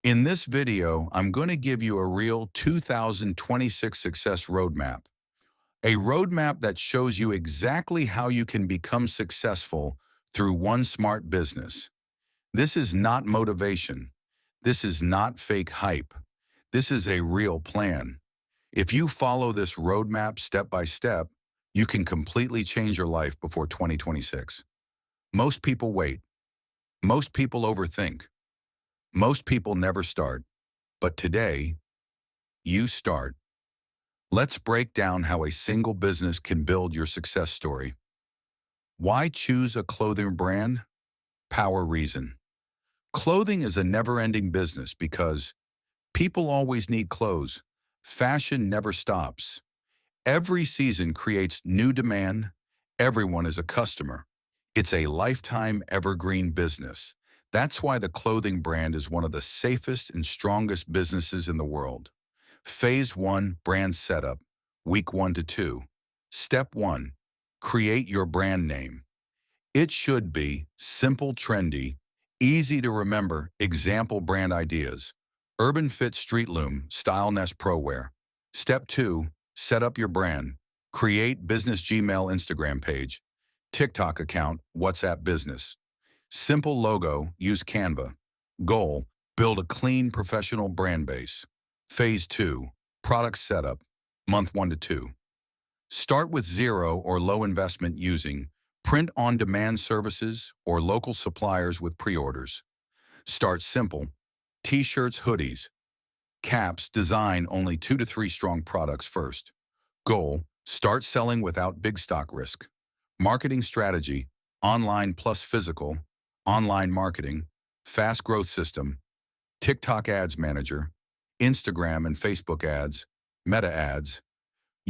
In this video, I'm going to give you a real 2026 success roadmap. A roadmap that shows you exactly how you can become successful through one smart business. This is not motivation. This is not fake hype. This is a real plan. If you follow this roadmap step by step, you can completely change your life before 2026. Most people wait. Most people overthink. Most people never start. But today, you start. Let's break down how a single business can build your success story. Why choose a clothing brand? Power reason. Clothing is a never-ending business because people always need clothes. Fashion never stops. Every season creates new demand. Everyone is a customer. It's a lifetime evergreen business. That's why the clothing brand is one of the safest and strongest businesses in the world. Phase 1, brand setup, week 1 to 2. Step 1, create your brand name. It should be simple, trendy, easy to remember, example brand ideas. Urban Fit Street Loom, Style Nest Pro Wear. Step 2, set up your brand. Create business Gmail Instagram page, TikTok account, WhatsApp business. Simple logo, use Canva. Goal, build a clean professional brand base. Phase 2, product setup, month 1 to 2. Start with zero or low investment using print-on-demand services or local suppliers with pre-orders. Start simple, t-shirts, hoodies, caps, design only 2 to 3 strong products first. Goal, start selling without big stock risk. Marketing strategy, online plus physical, online marketing, fast growth system, TikTok ads manager, Instagram and Facebook ads, Meta ads,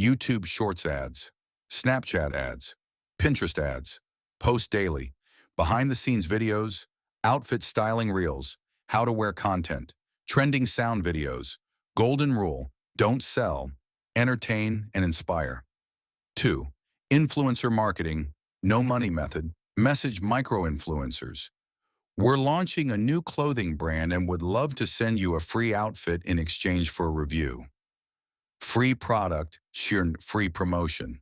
YouTube Shorts ads, Snapchat ads, Pinterest ads, post daily, behind-the-scenes videos, outfit styling reels, how to wear content, trending sound videos, golden rule, don't sell, entertain and inspire. 2. Influencer marketing, no money method, message micro-influencers. We're launching a new clothing brand and would love to send you a free outfit in exchange for a review. Free product, sheer free promotion.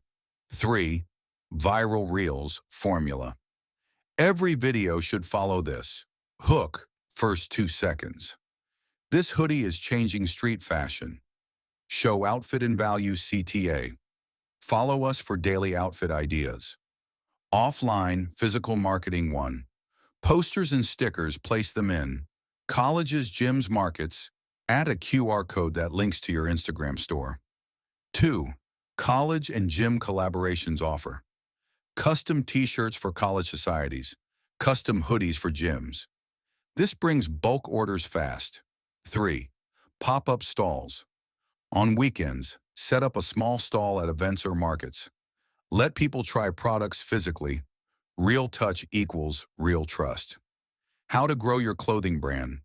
3. Viral Reels formula. Every video should follow this. Hook, first 2 seconds. This hoodie is changing street fashion. Show outfit and value CTA. Follow us for daily outfit ideas. Offline, physical marketing 1. Posters and stickers, place them in colleges, gyms, markets. Add a QR code that links to your Instagram store. 2. College and gym collaborations offer. Custom t-shirts for college societies. Custom hoodies for gyms. This brings bulk orders fast. 3. Pop-up stalls. On weekends, set up a small stall at events or markets. Let people try products physically. Real touch equals real trust. How to grow your clothing brand.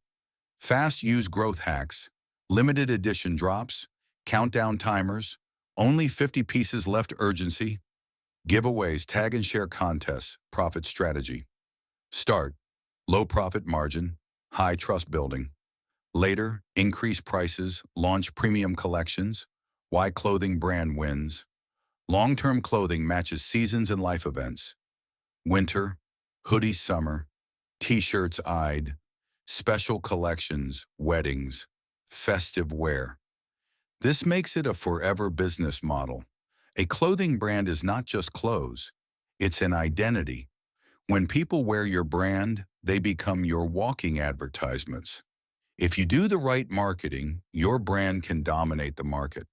Fast use growth hacks, limited edition drops, countdown timers, only 50 pieces left urgency, giveaways, tag and share contests, profit strategy. Start, low profit margin, high trust building. Later, increase prices, launch premium collections, why clothing brand wins. Long-term clothing matches seasons and life events. Winter, hoodies summer, t-shirts Eid, special collections, weddings, festive wear. This makes it a forever business model. A clothing brand is not just clothes, it's an identity. When people wear your brand, they become your walking advertisements. If you do the right marketing, your brand can dominate the market.